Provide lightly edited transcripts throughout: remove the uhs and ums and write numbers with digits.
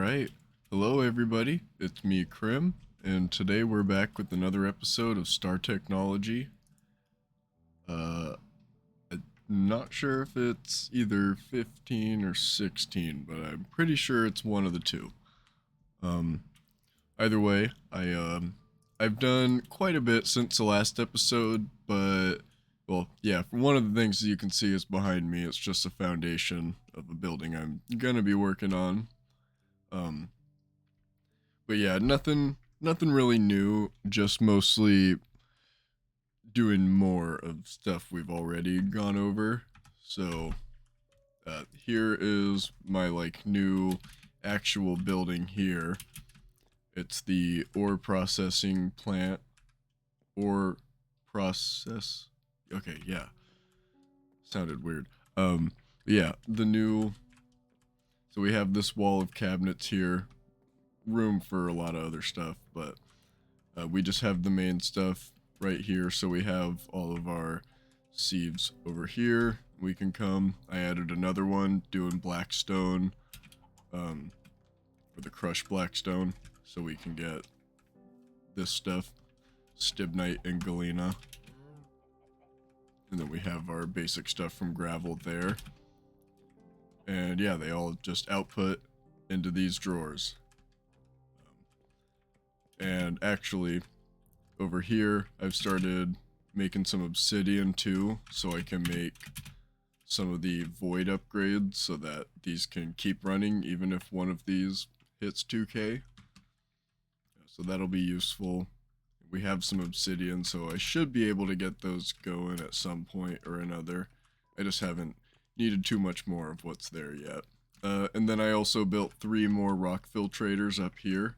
right. Hello, everybody. It's me, Krim, and today we're back with another episode of Star Technology. Uh, I'm not sure if it's either 15 or 16, but I'm pretty sure it's one of the two. Um, Either way, I've done quite a bit since the last episode, but well, yeah, one of the things that you can see is behind me. It's just a foundation of a building I'm gonna be working on. Um, but yeah, nothing really new, just mostly doing more of stuff we've already gone over. So, here is my like new actual building here. It's the ore processing plant. Ore process. Okay, yeah. Sounded weird. Yeah, the new so we have this wall of cabinets here, room for a lot of other stuff, but we just have the main stuff right here. So we have all of our sieves over here. We can come. I added another one doing blackstone um, for the crushed blackstone. So we can get this stuff, stibnite and galena. And then we have our basic stuff from gravel there. And yeah, they all just output into these drawers. And actually, over here, I've started making some obsidian too, so I can make some of the void upgrades so that these can keep running even if one of these hits 2k. So that'll be useful. We have some obsidian, so I should be able to get those going at some point or another. I just haven't needed too much more of what's there yet. And then I also built 3 more rock filtrators up here.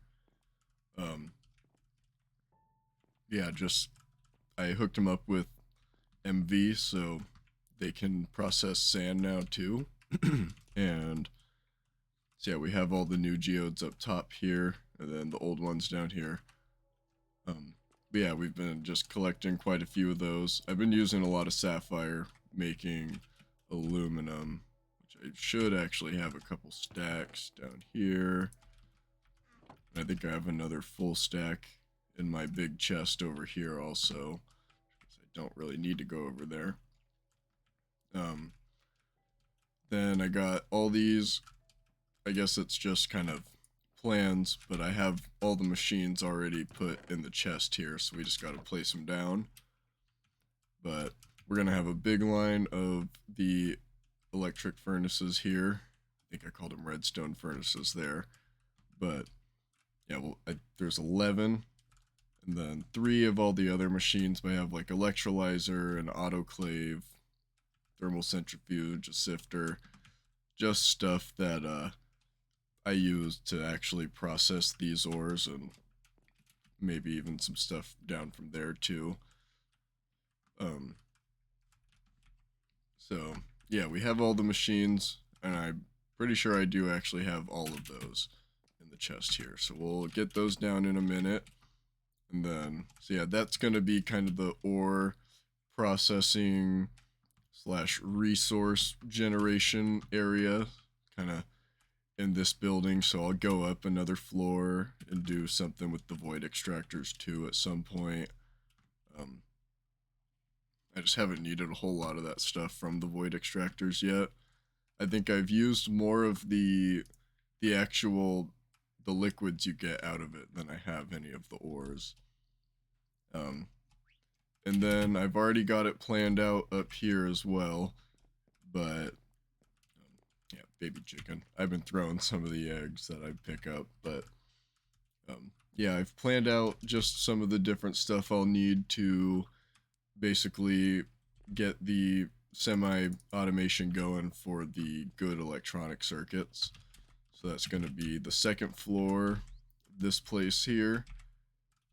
Yeah, just I hooked them up with MV so they can process sand now too. And so yeah, we have all the new geodes up top here, and then the old ones down here. But yeah, we've been just collecting quite a few of those. I've been using a lot of sapphire making aluminum, which I should actually have a couple stacks down here. I think I have another full stack in my big chest over here also, because I don't really need to go over there. Then I got all these, I guess it's just kind of plans, but I have all the machines already put in the chest here, so we just got to place them down. But we're going to have a big line of the electric furnaces here. I think I called them redstone furnaces there. But yeah, well, there's 11. And then 3 of all the other machines. I have like electrolyzer, an autoclave, thermal centrifuge, a sifter. Just stuff that I use to actually process these ores, and maybe even some stuff down from there too. So yeah, we have all the machines, and I'm pretty sure I do actually have all of those in the chest here. So we'll get those down in a minute. And then, so yeah, that's going to be kind of the ore processing slash resource generation area, kind of in this building. So I'll go up another floor and do something with the void extractors too at some point. I just haven't needed a whole lot of that stuff from the void extractors yet. I think I've used more of the actual the liquids you get out of it than I have any of the ores. And then I've already got it planned out up here as well, but yeah, baby chicken. I've been throwing some of the eggs that I pick up, but yeah, I've planned out just some of the different stuff I'll need to basically get the semi-automation going for the good electronic circuits. So that's going to be the second floor, this place here.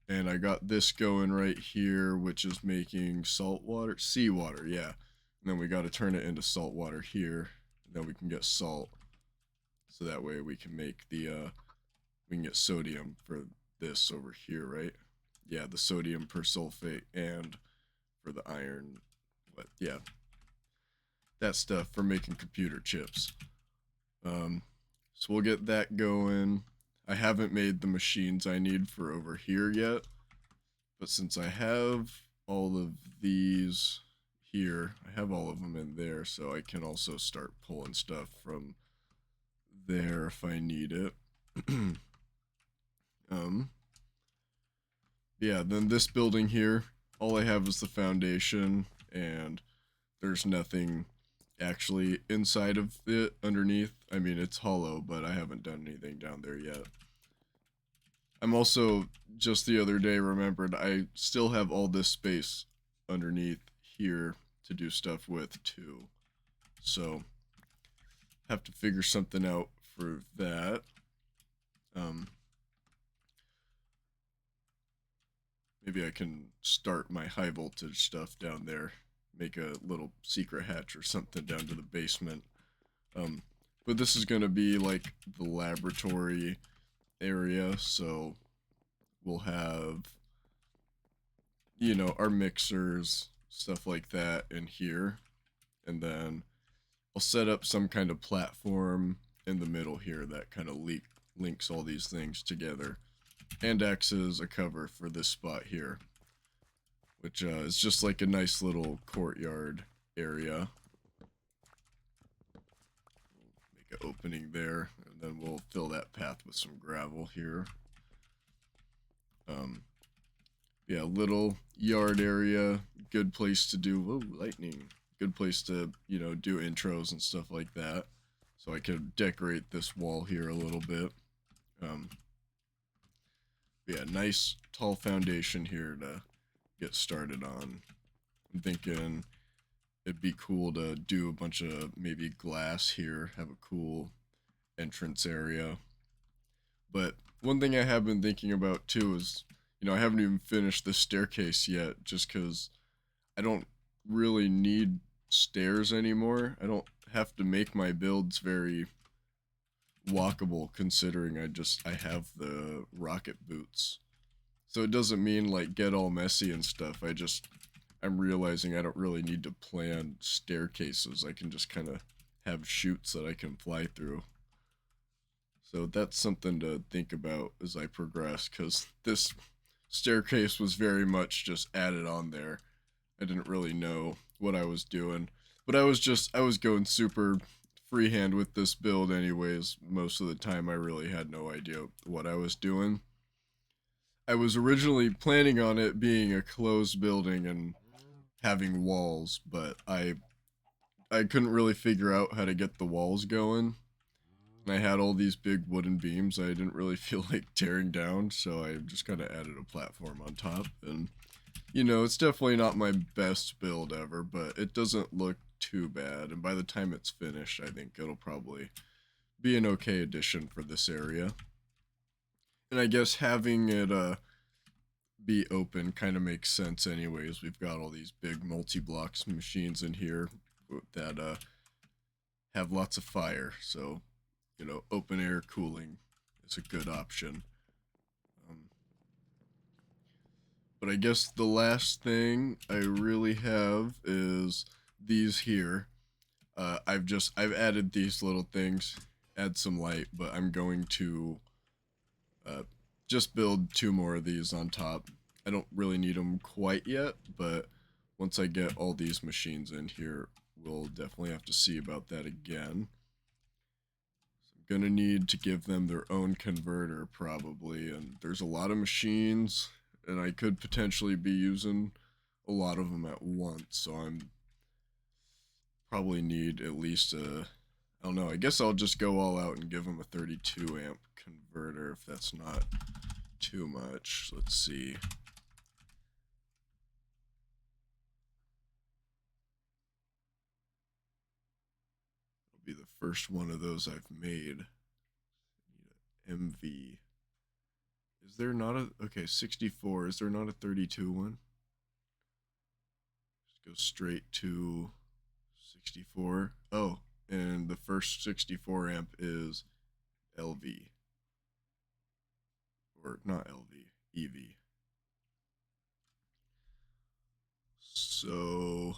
And I got this going right here, which is making salt water, seawater, yeah. And then we got to turn it into salt water here. And then we can get salt. So that way we can make the, we can get sodium for this over here, right? Yeah, the sodium persulfate and for the iron, but yeah, that stuff for making computer chips. So we'll get that going. I haven't made the machines I need for over here yet, but since I have all of these here, I have all of them in there, so I can also start pulling stuff from there if I need it. um, yeah, then this building here, all I have is the foundation, and there's nothing actually inside of it underneath. I mean, it's hollow, but I haven't done anything down there yet. I'm also, just the other day, remembered I still have all this space underneath here to do stuff with too. So, have to figure something out for that. Maybe I can start my high voltage stuff down there. Make a little secret hatch or something down to the basement. But this is going to be like the laboratory area, so we'll have, you know, our mixers, stuff like that in here. And then I'll set up some kind of platform in the middle here that kind of links all these things together and acts as a cover for this spot here, which is just like a nice little courtyard area. Make an opening there, and then we'll fill that path with some gravel here. Yeah, little yard area, good place to do, whoa, lightning, good place to, you know, do intros and stuff like that. So I could decorate this wall here a little bit. Yeah, nice tall foundation here to get started on. I'm thinking it'd be cool to do a bunch of maybe glass here, have a cool entrance area. But one thing I have been thinking about too is, you know, I haven't even finished the staircase yet just because I don't really need stairs anymore. I don't have to make my builds very walkable considering I have the rocket boots. So it doesn't mean like get all messy and stuff. I'm realizing I don't really need to plan staircases. I can just kind of have chutes that I can fly through. So that's something to think about as I progress, because this staircase was very much just added on there. I didn't really know what I was doing, but I was going super freehand with this build anyways. Most of the time I really had no idea what I was doing. I was originally planning on it being a closed building and having walls, but I couldn't really figure out how to get the walls going. And I had all these big wooden beams I didn't really feel like tearing down, so I just kind of added a platform on top. And, you know, it's definitely not my best build ever, but it doesn't look too bad. And by the time it's finished, I think it'll probably be an okay addition for this area. And I guess having it be open kind of makes sense anyways. We've got all these big multi-blocks machines in here that have lots of fire, so, you know, open air cooling is a good option. But I guess the last thing I really have is these here. I've added these little things, add some light, but I'm going to uh, just build 2 more of these on top. I don't really need them quite yet, but once I get all these machines in here, we'll definitely have to see about that again. So I'm gonna need to give them their own converter probably, and there's a lot of machines, and I could potentially be using a lot of them at once, so I'm probably need at least a, I don't know, I guess I'll just go all out and give them a 32 amp converter if that's not too much. Let's see. It'll be the first one of those I've made. MV. Is there not a, okay, 64. Is there not a 32 one? Just go straight to 64. Oh, and the first 64 amp is LV. Or not LV, EV. So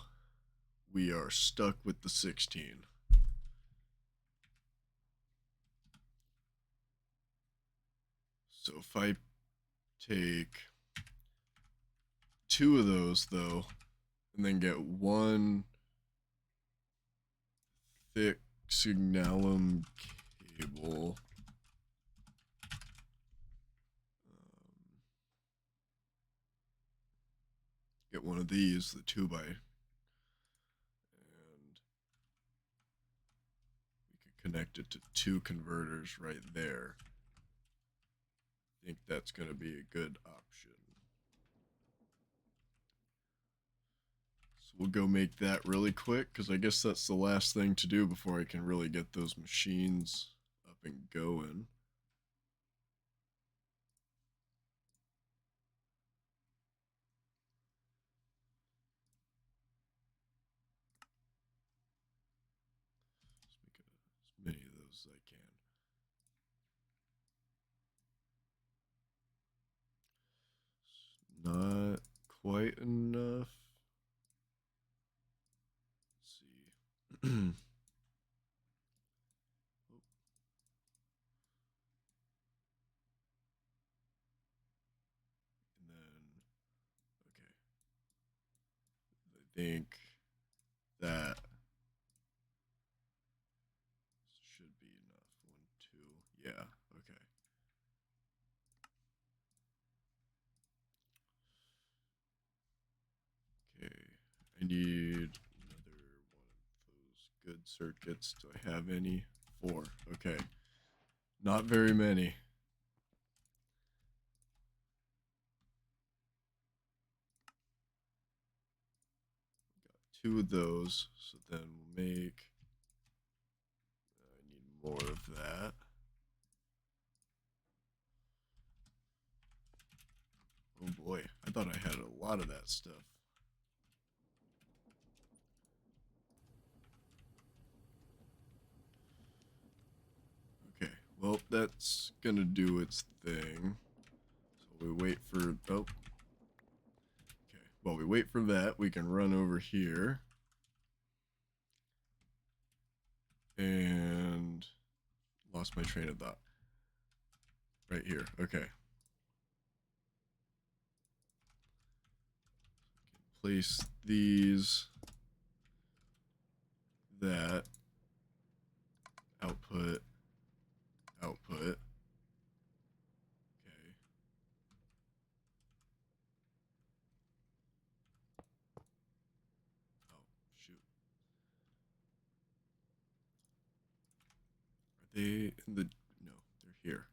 we are stuck with the 16. So if I take 2 of those though, and then get 1 thick signalum cable, get one of these, the 2 by, and we could connect it to 2 converters right there. I think that's going to be a good option. So we'll go make that really quick, because I guess that's the last thing to do before I can really get those machines up and going. Let's make as many of those as I can. Not quite enough. Let's see. And then, okay. I think that should be enough. 1, 2. Yeah, okay. Okay, I need another one of those good circuits. Do I have any? 4. Okay. Not very many. Got 2 of those, so then we'll make, I need more of that. Oh boy, I thought I had a lot of that stuff. Okay, well, that's gonna do its thing. So we wait for, oh. Okay, while we wait for that, we can run over here. And lost my train of thought. Right here, okay. Place these, that, output, output. Okay. Oh, shoot. Are they in the, no, they're here.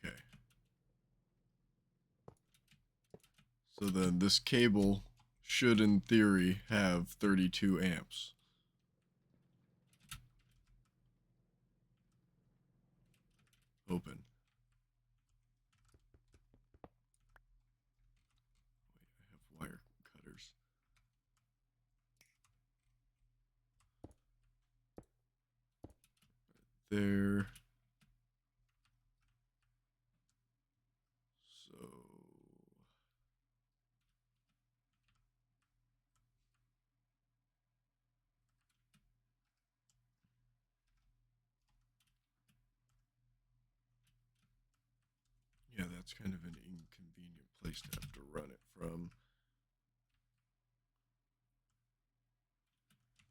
Okay. So then this cable should, in theory, have 32 amps. Open. Wait, I have wire cutters. Right there. So yeah, that's kind of an inconvenient place to have to run it from.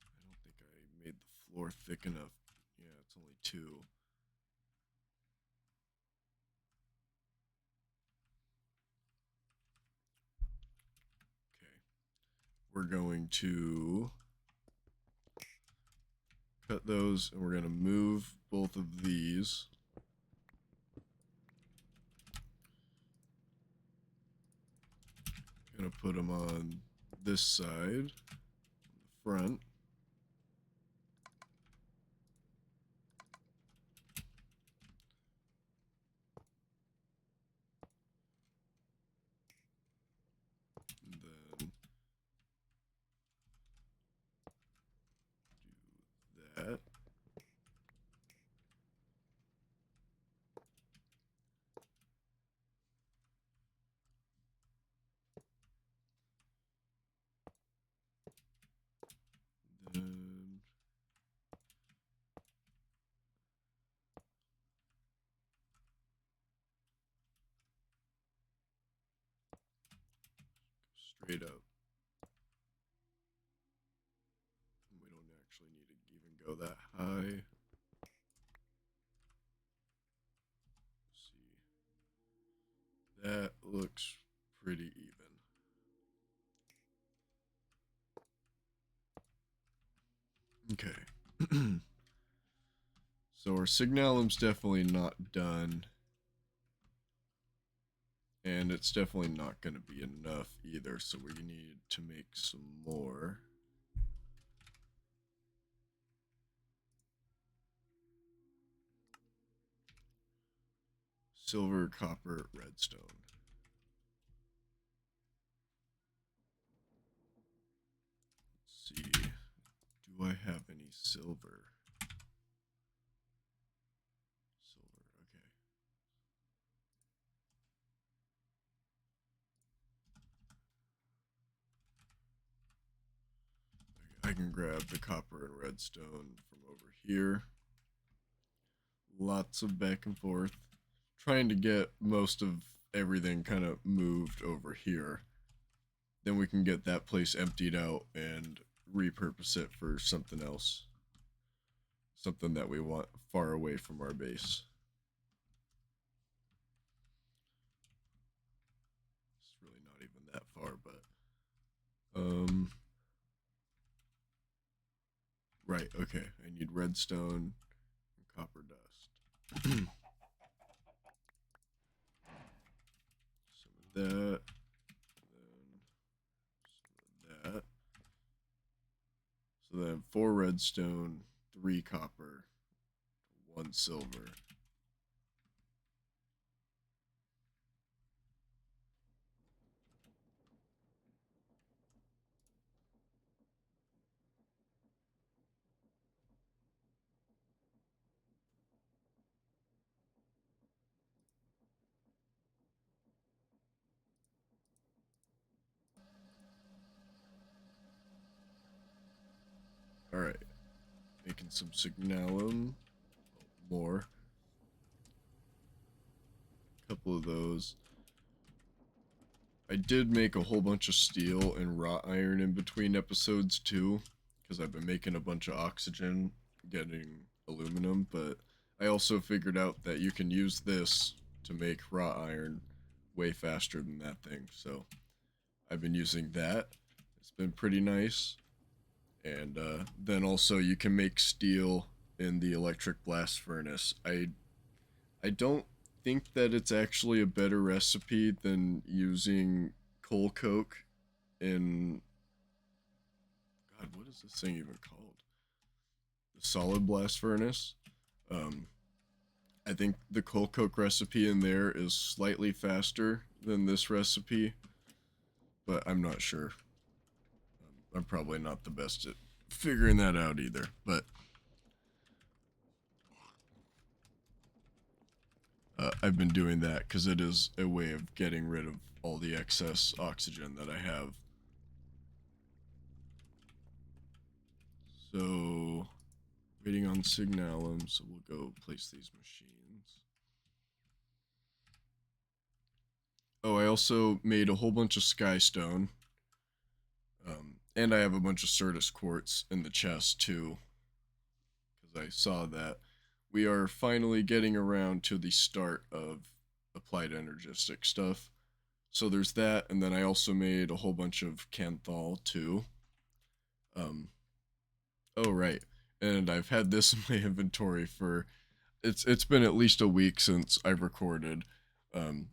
I don't think I made the floor thick enough. Yeah, it's only 2. Okay. We're going to cut those, and we're going to move both of these. Going to put them on this side, the front. And then do that. straight up. We don't actually need to even go that high. Let's see. That looks pretty even. Okay. So our signalum's definitely not done. And it's definitely not going to be enough either, so we need to make some more. Silver, copper, redstone. Let's see. Do I have any silver? Silver, okay. I can grab the copper and redstone from over here. Lots of back and forth. Trying to get most of everything kind of moved over here. Then we can get that place emptied out and repurpose it for something else. Something that we want far away from our base. It's really not even that far, but right, okay. I need redstone and copper dust. Some of that. Then some of that. So then 4 redstone, 3 copper, 1 silver. Alright. Making some signalum. More. A couple of those. I did make a whole bunch of steel and wrought iron in between episodes too, because I've been making a bunch of oxygen, getting aluminum, but I also figured out that you can use this to make wrought iron way faster than that thing, so I've been using that. It's been pretty nice. And then also you can make steel in the electric blast furnace. I don't think that it's actually a better recipe than using coal coke in, God, what is this thing even called? The solid blast furnace. Um, I think the coal coke recipe in there is slightly faster than this recipe, but I'm not sure. I'm probably not the best at figuring that out either, but I've been doing that because it is a way of getting rid of all the excess oxygen that I have. So, waiting on signalum, so we'll go place these machines. Oh, I also made a whole bunch of skystone. And I have a bunch of Certus quartz in the chest too, because I saw that we are finally getting around to the start of applied energistic stuff. So there's that, and then I also made a whole bunch of Canthal too. Oh right, and I've had this in my inventory for it's been at least a week since I've recorded. Um,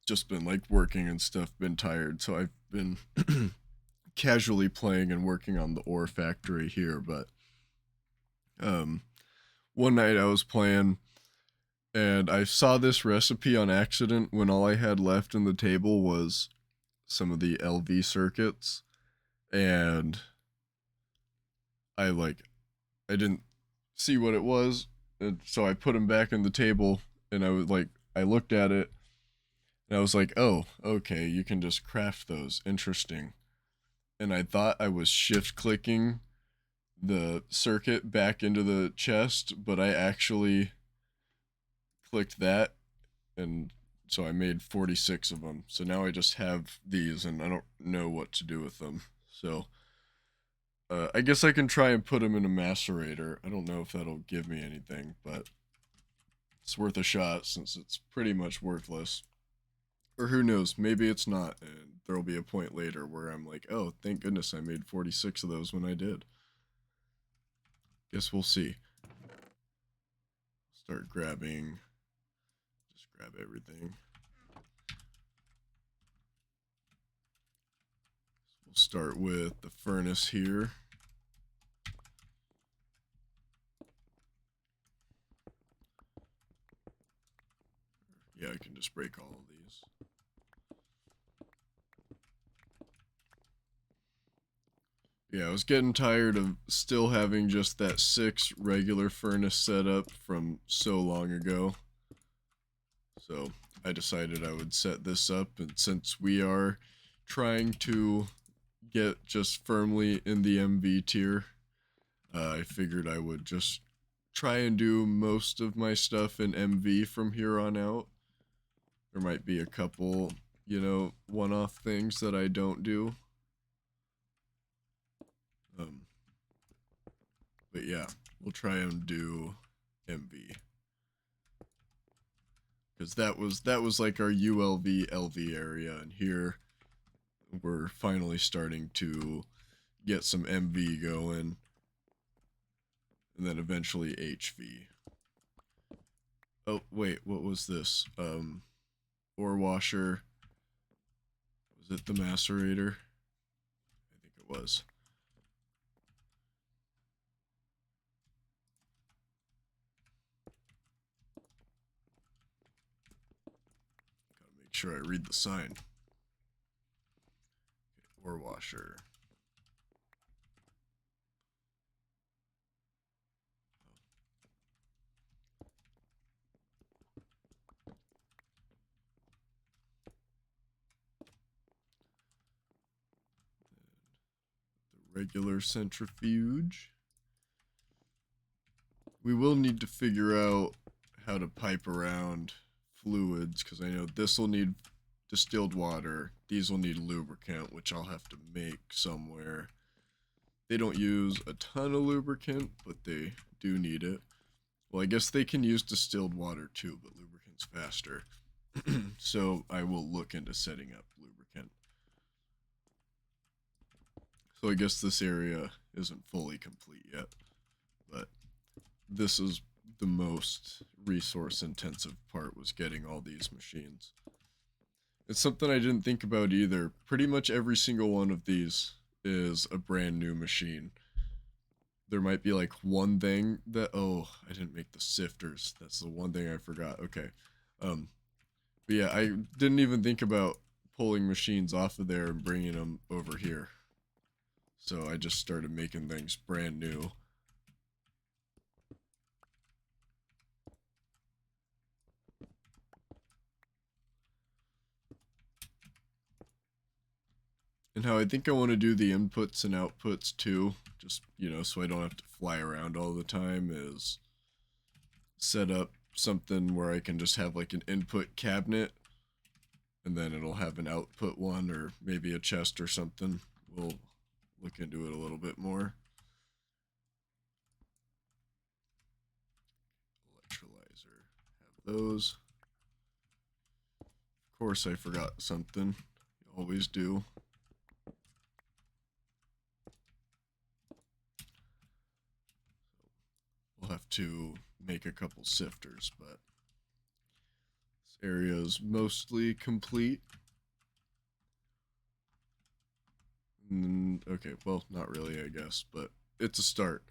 just been like working and stuff, been tired, so I've been casually playing and working on the ore factory here. But one night I was playing and I saw this recipe on accident when all I had left in the table was some of the LV circuits, and I didn't see what it was, and so I put them back in the table, and I looked at it, and I was like, oh, okay, you can just craft those. Interesting. And I thought I was shift clicking the circuit back into the chest, but I actually clicked that and So I made 46 of them. So now I just have these and I don't know what to do with them. So I guess I can try and put them in a macerator. I don't know if that'll give me anything, but it's worth a shot since it's pretty much worthless. Or who knows, maybe it's not, and there'll be a point later where I'm like, oh, thank goodness I made 46 of those when I did. Guess we'll see. Start grabbing, just grab everything. We'll start with the furnace here. Yeah, I can just break all of these. Yeah, I was getting tired of still having just that 6 regular furnace setup from so long ago. So I decided I would set this up, and since we are trying to get just firmly in the MV tier, I figured I would just try and do most of my stuff in MV from here on out. There might be a couple, one-off things that I don't do. But yeah, we'll try and do MV. Because that was like our ULV LV area, and here we're finally starting to get some MV going, and then eventually HV. Oh wait, what was this? Ore washer. Was it the macerator? I think it was. Gotta make sure I read the sign. Okay, ore washer. The regular centrifuge. We will need to figure out how to pipe around fluids, because I know this will need distilled water. These will need lubricant, which I'll have to make somewhere. They don't use a ton of lubricant, but they do need it. Well, I guess they can use distilled water too, but lubricant's faster. So I will look into setting up lubricant. So I guess this area isn't fully complete yet, but this is the most resource intensive part, was getting all these machines. It's something I didn't think about either. Pretty much every single one of these is a brand new machine. There might be like one thing that, oh, I didn't make the sifters. That's the one thing I forgot. Okay. But yeah, I didn't even think about pulling machines off of there and bringing them over here. So I just started making things brand new. And how I think I want to do the inputs and outputs too, just, so I don't have to fly around all the time, is set up something where I can just have like an input cabinet, and then it'll have an output one, or maybe a chest or something. We'll look into it a little bit more. Electrolyzer, have those. Of course I forgot something. You always do. We'll have to make a couple sifters, but this area is mostly complete. Okay, well, not really, I guess, but it's a start.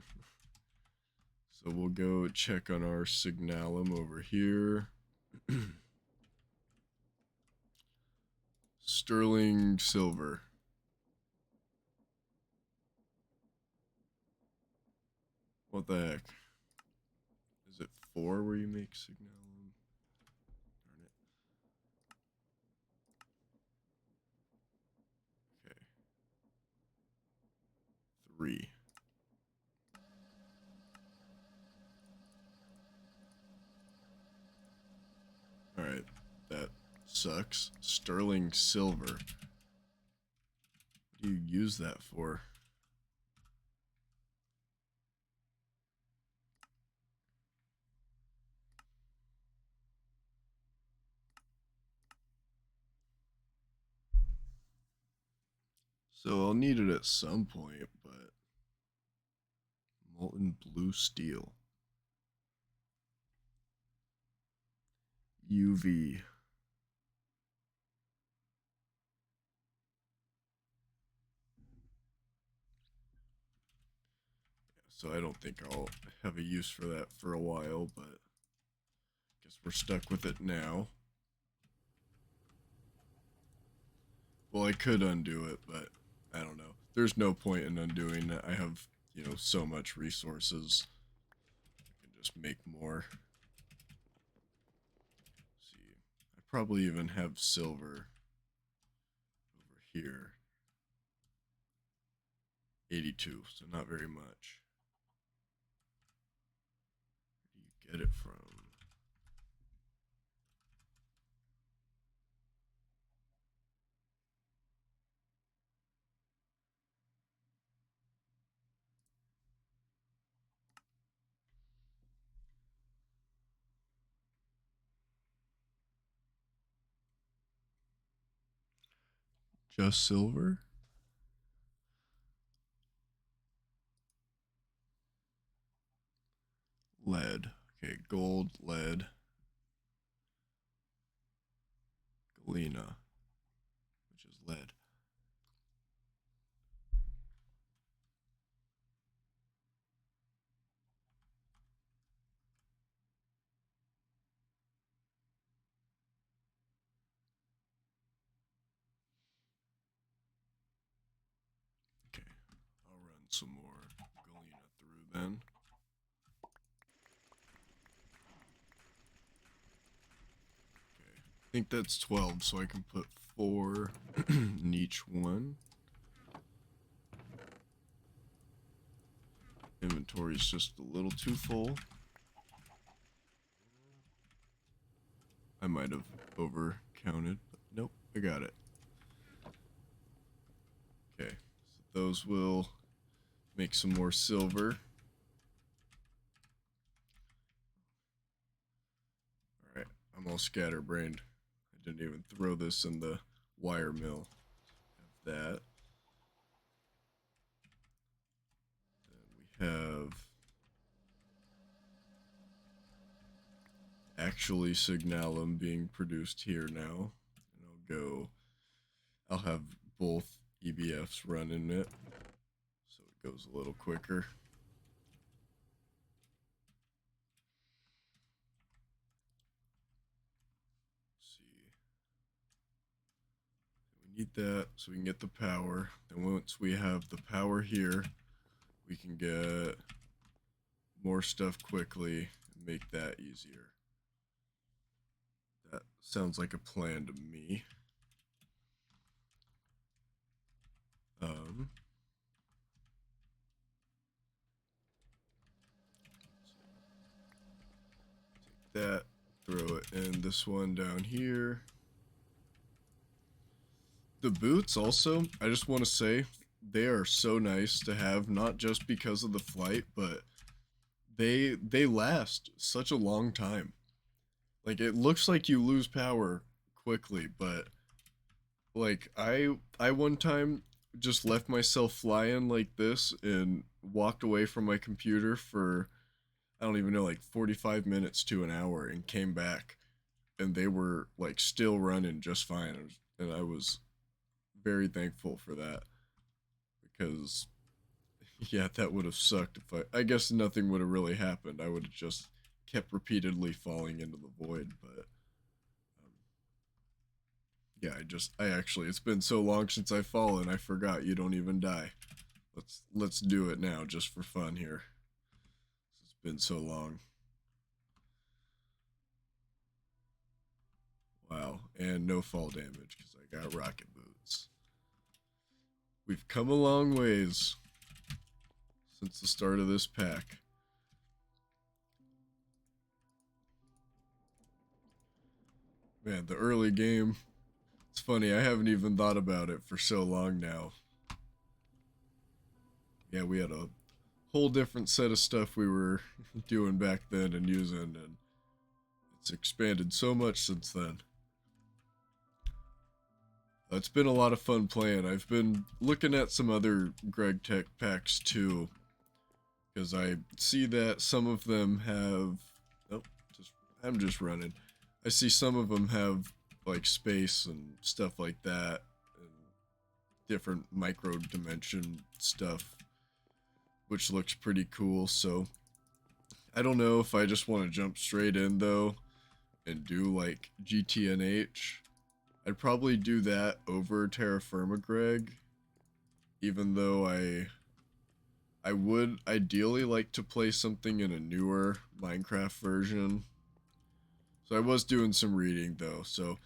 So we'll go check on our signalum over here. Sterling silver. What the heck? Is it 4 where you make signalum? Darn it. Okay. 3. Alright, that sucks. Sterling silver. What do you use that for? So I'll need it at some point, but molten blue steel. UV. So I don't think I'll have a use for that for a while, but I guess we're stuck with it now. Well, I could undo it, but I don't know. There's no point in undoing it. I have, so much resources. I can just make more. Let's see. I probably even have silver over here. 82, so not very much. Where do you get it from? Just silver? Lead. Okay, gold, lead, galena, which is lead. Okay, I'll run some more galena through then. Okay, I think that's 12, so I can put 4 in each one. Inventory's just a little too full. I might have over counted, but nope, I got it. Okay, so those will make some more silver. Alright, I'm all scatterbrained. I didn't even throw this in the wire mill. Have that. Then we have actually signalum being produced here now. And I'll have both EBFs run in it, so it goes a little quicker. Let's see. We need that so we can get the power. Then once we have the power here, we can get more stuff quickly and make that easier. That sounds like a plan to me. Take that, throw it in this one down here. The boots also, I just want to say, they are so nice to have, not just because of the flight, but they last such a long time. Like, it looks like you lose power quickly, but like I one time just left myself flying like this and walked away from my computer for I don't even know, like 45 minutes to an hour, and came back and they were like still running just fine. And I was very thankful for that, because yeah, that would have sucked if I guess nothing would have really happened. I would have just kept repeatedly falling into the void. But yeah, I actually, it's been so long since I've fallen, I forgot you don't even die. Let's do it now just for fun here. It's been so long. Wow, and no fall damage because I got rocket boots. We've come a long ways since the start of this pack. Man, the early game. It's funny, I haven't even thought about it for so long now. Yeah, we had a whole different set of stuff we were doing back then and using, and it's expanded so much since then. It's been a lot of fun playing. I've been looking at some other Greg Tech packs too, because I see that some of them have. Oh, I'm just running. I see some of them have like space and stuff like that, and different micro dimension stuff, which looks pretty cool. So I don't know if I just want to jump straight in though and do like GTNH. I'd probably do that over Terra Firma Greg, even though I would ideally like to play something in a newer Minecraft version. So I was doing some reading though, so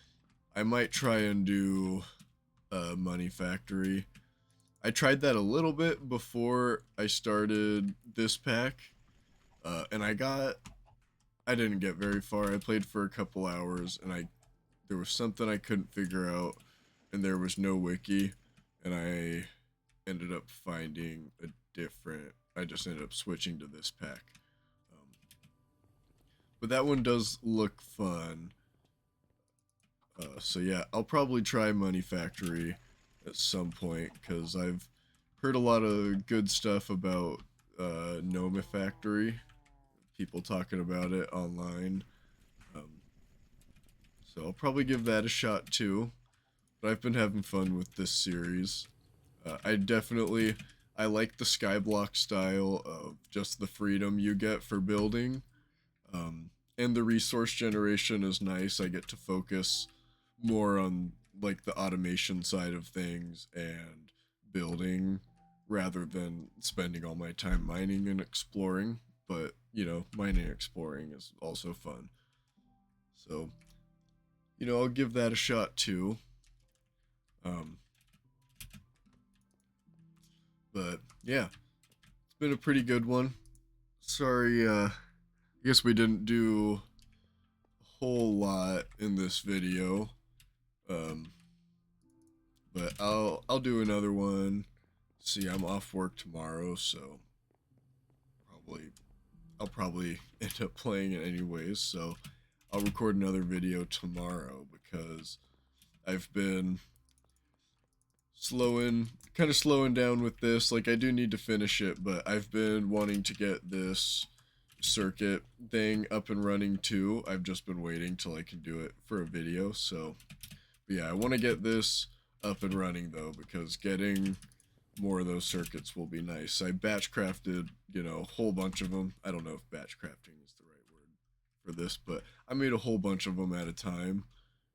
I might try and do Money Factory. I tried that a little bit before I started this pack, and I didn't get very far. I played for a couple hours, and there was something I couldn't figure out, and there was no wiki, and I ended up finding a different. I just ended up switching to this pack. Um, but that one does look fun. So yeah, I'll probably try Money Factory at some point because I've heard a lot of good stuff about Noma Factory. People talking about it online. Um, so I'll probably give that a shot too. But I've been having fun with this series. I like the skyblock style of just the freedom you get for building. And the resource generation is nice. I get to focus more on like the automation side of things and building rather than spending all my time mining and exploring. But, mining and exploring is also fun. So, I'll give that a shot too. Um, but yeah, it's been a pretty good one. Sorry, I guess we didn't do a whole lot in this video. Um, but I'll do another one. See, I'm off work tomorrow, so probably I'll probably end up playing it anyways. So I'll record another video tomorrow because I've been kind of slowing down with this. Like I do need to finish it, but I've been wanting to get this circuit thing up and running too. I've just been waiting till I can do it for a video. So yeah, I want to get this up and running though, because getting more of those circuits will be nice. I batch crafted, a whole bunch of them. I don't know if batch crafting is the right word for this, but I made a whole bunch of them at a time,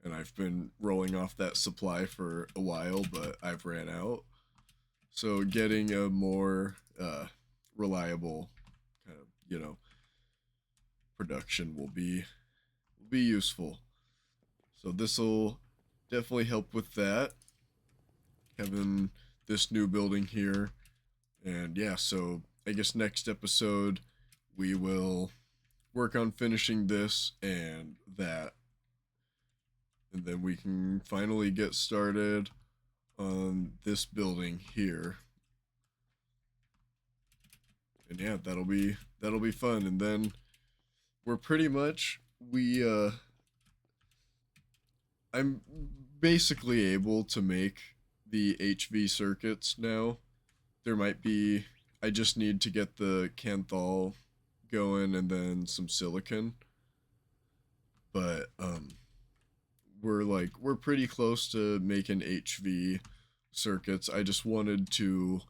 and I've been rolling off that supply for a while, but I've ran out. So getting a more reliable kind of, production will be useful. So this will definitely help with that. Having this new building here. And yeah, so I guess next episode we will work on finishing this and that. And then we can finally get started on this building here. And yeah, that'll be fun. And then we're pretty much I'm basically able to make the HV circuits now. There might be I just need to get the Canthal going and then some silicon. But we're pretty close to making HV circuits. I just wanted to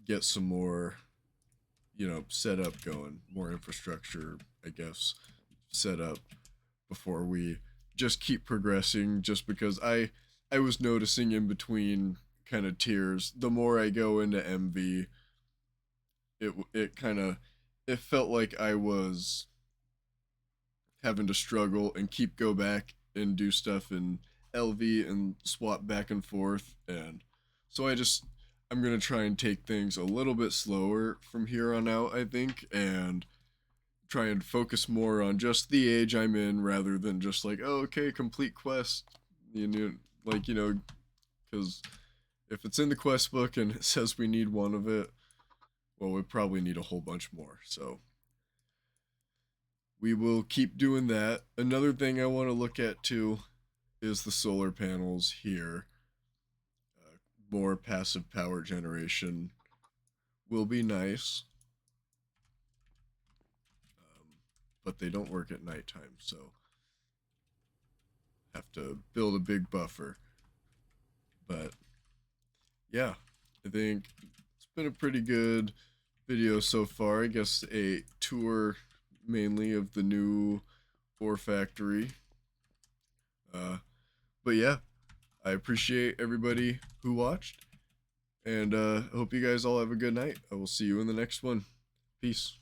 get some more, set up going, more infrastructure, I guess, set up before we just keep progressing, just because I was noticing in between kind of tiers, the more I go into MV, it kind of it felt like I was having to struggle and go back and do stuff in LV and swap back and forth, and so I'm gonna try and take things a little bit slower from here on out, I think, and try and focus more on just the age I'm in rather than just like, oh, okay, complete quest. You know, like, you know, because if it's in the quest book and it says we need one of it, well, we probably need a whole bunch more. So we will keep doing that. Another thing I want to look at too is the solar panels here. More passive power generation will be nice, but they don't work at nighttime, so have to build a big buffer. But yeah, I think it's been a pretty good video so far. I guess a tour mainly of the new ore factory. But yeah, I appreciate everybody who watched, and hope you guys all have a good night. I will see you in the next one. Peace.